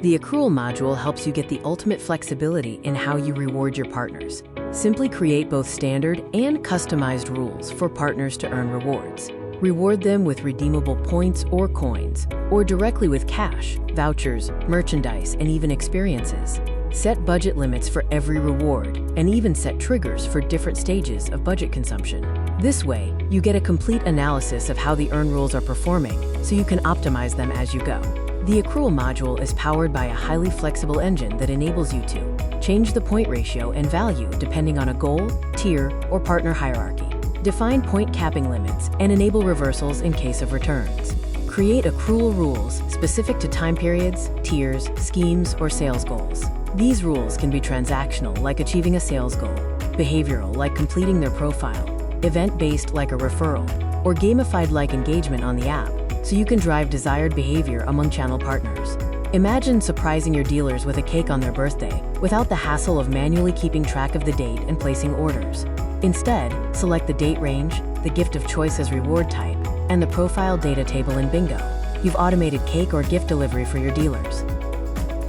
The Accrual module helps you get the ultimate flexibility in how you reward your partners. Simply create both standard and customized rules for partners to earn rewards. Reward them with redeemable points or coins, or directly with cash, vouchers, merchandise, and even experiences. Set budget limits for every reward, and even set triggers for different stages of budget consumption. This way, you get a complete analysis of how the earn rules are performing, so you can optimize them as you go. The Accrual module is powered by a highly flexible engine that enables you to change the point ratio and value depending on a goal, tier, or partner hierarchy. Define point capping limits and enable reversals in case of returns. Create accrual rules specific to time periods, tiers, schemes, or sales goals. These rules can be transactional, like achieving a sales goal, behavioral, like completing their profile, event-based, like a referral, or gamified, like engagement on the app, so you can drive desired behavior among channel partners. Imagine surprising your dealers with a cake on their birthday without the hassle of manually keeping track of the date and placing orders. Instead, select the date range, the gift of choice as reward type, and the profile data table in Bingo. You've automated cake or gift delivery for your dealers.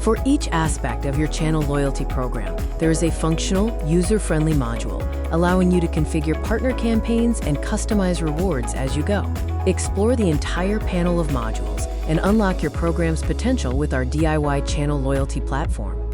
For each aspect of your channel loyalty program, there is a functional, user-friendly module allowing you to configure partner campaigns and customize rewards as you go. Explore the entire panel of modules and unlock your program's potential with our DIY channel loyalty platform.